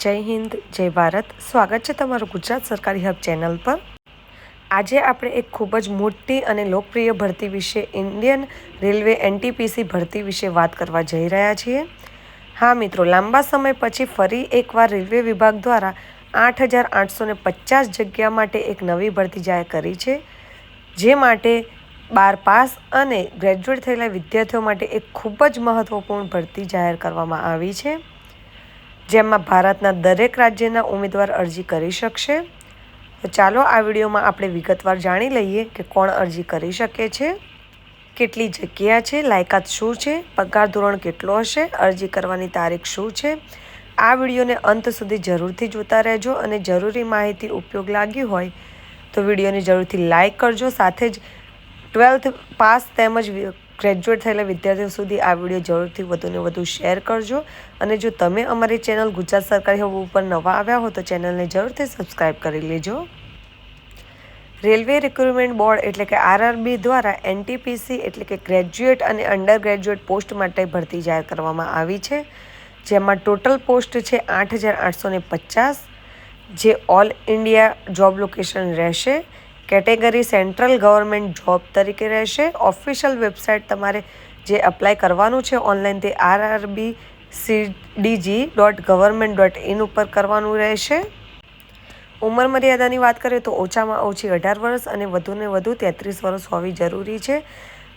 જય હિન્દ, જય ભારત। સ્વાગત છે તમારું ગુજરાત સરકારી હબ ચેનલ પર। આજે આપણે એક ખૂબ જ મોટી અને લોકપ્રિય ભરતી વિશે ઇન્ડિયન રેલવે NTPC ભરતી વિશે વાત કરવા જઈ રહ્યા છીએ। હા મિત્રો, લાંબા સમય પછી ફરી એકવાર રેલવે વિભાગ દ્વારા 8,850 જગ્યા માટે એક નવી ભરતી જાહેર કરી છે, જે માટે 12 પાસ અને ગ્રેજ્યુએટ થયેલા વિદ્યાર્થીઓ માટે એક ખૂબ જ મહત્વપૂર્ણ ભરતી જાહેર કરવામાં આવી છે, જેમાં ભારતના દરેક રાજ્યના ઉમેદવાર અરજી કરી શકશે। તો ચાલો આ વિડીયોમાં આપણે વિગતવાર જાણી લઈએ કે કોણ અરજી કરી શકે છે, કેટલી જગ્યા છે, લાયકાત શું છે, પગાર ધોરણ કેટલો હશે, અરજી કરવાની તારીખ શું છે। આ વિડીયોને અંત સુધી જરૂરથી જોતા રહેજો અને જરૂરી માહિતી ઉપયોગ લાગી હોય તો વિડીયોને જરૂરથી લાઇક કરજો। સાથે જ 12th પાસ તેમજ ગ્રેજ્યુએટ થયેલા વિદ્યાર્થીઓ સુધી આ વિડીયો જરૂરથી વધુને વધુ શેર કરજો। અને જો તમે અમારી ચેનલ ગુજરાત સરકારી હબ ઉપર નવા આવ્યા હો તો ચેનલને જરૂરથી સબસ્ક્રાઈબ કરી લેજો। રેલવે રિક્રુટમેન્ટ બોર્ડ એટલે કે RRB દ્વારા NTPC એટલે કે ગ્રેજ્યુએટ અને અંડર ગ્રેજ્યુએટ પોસ્ટ માટે ભરતી જાહેર કરવામાં આવી છે, જેમાં ટોટલ પોસ્ટ છે 8,850, જે ઓલ ઇન્ડિયા જોબ લોકેશન રહેશે। કેટેગરી સેન્ટ્રલ ગવર્મેન્ટ જોબ તરીકે રહેશે। ઓફિશિયલ વેબસાઇટ તમારે જે અપ્લાય કરવાનું છે ઓનલાઈન તે rrbcdg.government.in ઉપર કરવાનું રહેશે। ઉંમર મર્યાદાની વાત કરીએ તો ઓછામાં ઓછી 18 વર્ષ અને વધુને વધુ 33 વર્ષ હોવી જરૂરી છે।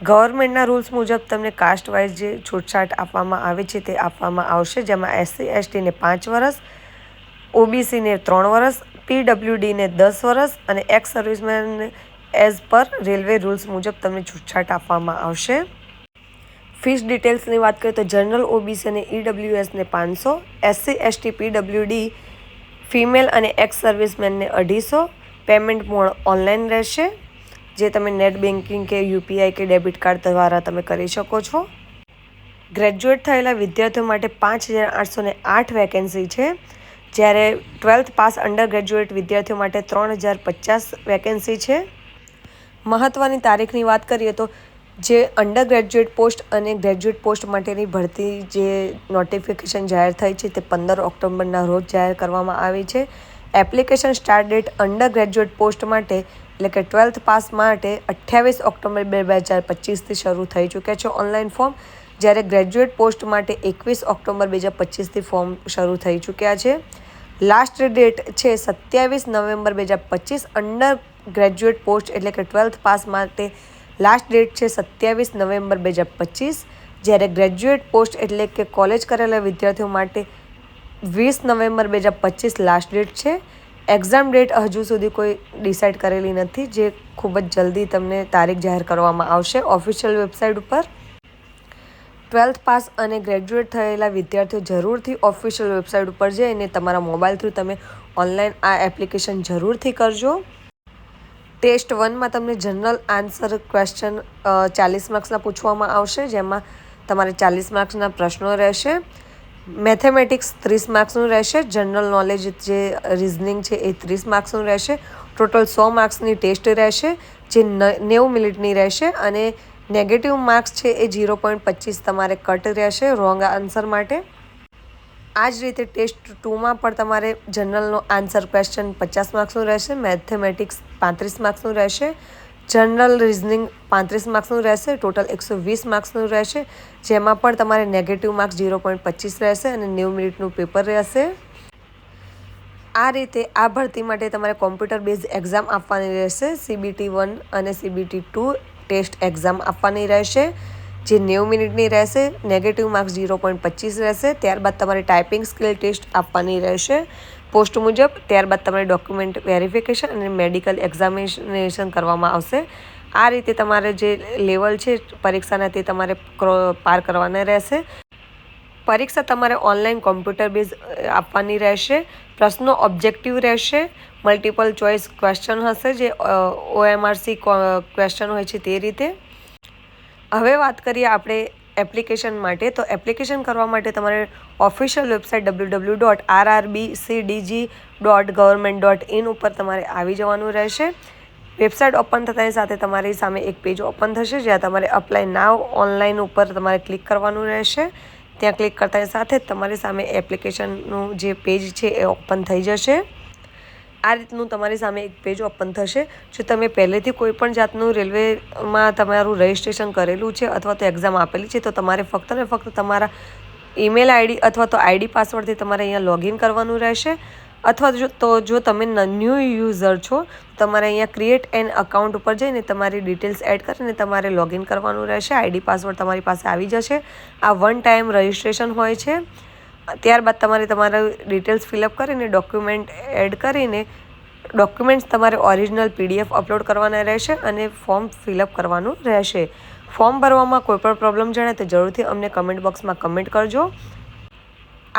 ગવર્મેન્ટના રૂલ્સ મુજબ તમને કાસ્ટ વાઇઝ જે છૂટછાટ આપવામાં આવે છે તે આપવામાં આવશે, જેમાં SC/ST ને 5 વર્ષ, OBC ને 3 વર્ષ, PWD ને 10 વર્ષ અને x servicemen as per railway rules મુજબ તમને છૂટછાટ આપવામાં આવશે। ફીસ ડિટેલ્સની વાત કરીએ તો જનરલ OBC અને EWS ને 500, SC/ST PWD ફિમેલ અને એક્સ સર્વિસમેનને 250। પેમેન્ટ મોડ ઓનલાઈન રહેશે, જે તમે નેટ બેન્કિંગ કે UPI કે ડેબિટ કાર્ડ દ્વારા તમે કરી શકો છો। ગ્રેજ્યુએટ થયેલા વિદ્યાર્થીઓ માટે 5,808 વેકેન્સી છે, જ્યારે 12th પાસ અંડર ગ્રેજ્યુએટ વિદ્યાર્થીઓ માટે 3,050 વેકેન્સી છે। મહત્ત્વની તારીખની વાત કરીએ તો જે અંડર ગ્રેજ્યુએટ પોસ્ટ અને ગ્રેજ્યુએટ પોસ્ટ માટેની ભરતી જે નોટિફિકેશન જાહેર થઈ છે તે 15 ઓક્ટોબરના રોજ જાહેર કરવામાં આવી છે। Application start date under graduate post માટે એટલે કે 12th પાસ માટે 28 ઓક્ટોબર 2025થી શરૂ થઈ ચૂક્યા છે ઓનલાઈન ફોર્મ, જ્યારે ગ્રેજ્યુએટ પોસ્ટ માટે 21 ઓક્ટોબર 2025થી ફોર્મ શરૂ થઈ ચૂક્યા છે। લાસ્ટ ડેટ છે 27 નવેમ્બર 2025 અંડર ગ્રેજ્યુએટ પોસ્ટ એટલે કે 12th પાસ માટે લાસ્ટ ડેટ છે 27 નવેમ્બર 2025, જ્યારે ગ્રેજ્યુએટ પોસ્ટ એટલે કે કોલેજ કરેલા વિદ્યાર્થીઓ માટે 20 નવેમ્બર 2025 લાસ્ટ ડેટ છે। એક્ઝામ ડેટ હજુ સુધી કોઈ ડિસાઇડ કરેલી નથી, જે ખૂબ જ જલ્દી તમને તારીખ જાહેર કરવામાં આવશે ઓફિશિયલ વેબસાઇટ ઉપર। 12th પાસ અને ગ્રેજ્યુએટ થયેલા વિદ્યાર્થીઓ જરૂરથી ઓફિશિયલ વેબસાઇટ ઉપર જઈને તમારા મોબાઈલ થ્રુ તમે ઓનલાઈન આ એપ્લિકેશન જરૂરથી કરજો। ટેસ્ટ 1માં તમને જનરલ આન્સર ક્વેશ્ચન 40 માર્ક્સના પૂછવામાં આવશે, જેમાં તમારે 40 માર્ક્સના પ્રશ્નો રહેશે। મેથેમેટિક્સ 30 માર્ક્સનું રહેશે। જનરલ નોલેજ જે રિઝનિંગ છે એ 30 માર્ક્સનું રહેશે। ટોટલ 100 માર્ક્સની ટેસ્ટ રહેશે, જે 90 મિનિટની રહેશે અને નેગેટિવ માર્ક્સ છે એ 0.25 તમારે કટ રહેશે રોંગ આન્સર માટે। આ જ રીતે ટેસ્ટ 2માં પણ તમારે જનરલનો આન્સર ક્વેશ્ચન 50 માર્ક્સનું રહેશે, મેથેમેટિક્સ 35 માર્ક્સનું રહેશે, જનરલ રિઝનિંગ 35 માર્ક્સનું રહેશે, ટોટલ 120 માર્ક્સનું રહેશે, જેમાં પણ તમારે નેગેટિવ માર્ક્સ 0.25 રહેશે અને 90 મિનિટનું પેપર રહેશે। આ રીતે આ ભરતી માટે તમારે કોમ્પ્યુટર બેઝ એક્ઝામ આપવાની રહેશે। CBT 1 અને CBT 2 ટેસ્ટ એક્ઝામ આપવાની રહેશે, જે 90 મિનિટની રહેશે, નેગેટિવ માર્ક્સ 0.25 રહેશે। ત્યારબાદ તમારે ટાઈપિંગ સ્કિલ ટેસ્ટ આપવાની રહેશે પોસ્ટ મુજબ। ત્યારબાદ તમારે ડોક્યુમેન્ટ વેરિફિકેશન અને મેડિકલ એક્ઝામિનેશન કરવામાં આવશે। આ રીતે તમારે જે લેવલ છે પરીક્ષાના તે તમારે પાર કરવાના રહેશે। પરીક્ષા તમારે ઓનલાઈન કોમ્પ્યુટર બેઝ આપવાની રહેશે। પ્રશ્નો ઓબ્જેક્ટિવ રહેશે, મલ્ટિપલ ચોઇસ ક્વેશ્ચન હશે, જે OMRC ક્વેશ્ચન હોય છે તે રીતે। હવે વાત કરીએ આપણે એપ્લિકેશન માટે, તો એપ્લિકેશન કરવા માટે તમારે ઓફિશિયલ વેબસાઇટ www.rrbcdg.government.in ઉપર તમારે આવી જવાનું રહેશે। વેબસાઇટ ઓપન થતાની સાથે તમારી સામે એક પેજ ઓપન થશે, જ્યાં તમારે અપ્લાય નાવ ઓનલાઈન ઉપર તમારે ક્લિક કરવાનું રહેશે। ત્યાં ક્લિક કરતાની સાથે જ તમારી સામે એપ્લિકેશનનું જે પેજ છે એ ઓપન થઈ જશે। આ રીતનું તમારી સામે એક પેજ ઓપન થશે। જો તમે પહેલેથી કોઈ પણ જાતનું રેલવેમાં તમારું રજિસ્ટ્રેશન કરેલું છે અથવા તો એક્ઝામ આપેલી છે તો તમારે ફક્ત ને ફક્ત તમારા ઈમેલ આઈડી અથવા તો આઈડી પાસવર્ડથી તમારે અહીંયા લોગિન કરવાનું રહેશે। અથવા જો તમે ન્યૂ યુઝર છો તમારે અહીંયા ક્રિએટ એન અકાઉન્ટ ઉપર જઈને તમારી ડિટેલ્સ એડ કરીને તમારે લોગિન કરવાનું રહેશે। આઈડી પાસવર્ડ તમારી પાસે આવી જશે। આ વન ટાઈમ રજિસ્ટ્રેશન હોય છે। ત્યારબાદ તમારે તમારા ડિટેલ્સ ફિલઅપ કરીને ડોક્યુમેન્ટ એડ કરીને ડોક્યુમેન્ટ્સ તમારે ઓરિજિનલ PDF અપલોડ કરવાના રહેશે અને ફોર્મ ફિલઅપ કરવાનું રહેશે। ફોર્મ ભરવામાં કોઈ પણ પ્રોબ્લેમ જણાય તો જરૂરથી અમને કમેન્ટ બોક્સમાં કમેન્ટ કરજો।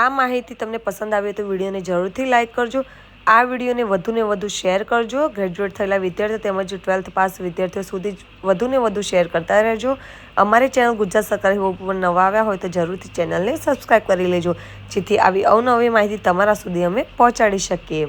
આ માહિતી તમને પસંદ આવી તો વિડીયોને જરૂરથી લાઇક કરજો। આ વિડીયોને વધુ શેર કરજો। ગ્રેજ્યુએટ થયેલા વિદ્યાર્થીઓ તેમજ 12th પાસ વિદ્યાર્થીઓ સુધી વધુ શેર કરતા રહેજો। અમારી ચેનલ ગુજરાત સરકારી હોપ પર નવા આવ્યા હોય તો જરૂરથી ચેનલને સબસ્ક્રાઈબ કરી લેજો જેથી આવી અવનવી માહિતી તમારા સુધી અમે પહોંચાડી શકીએ।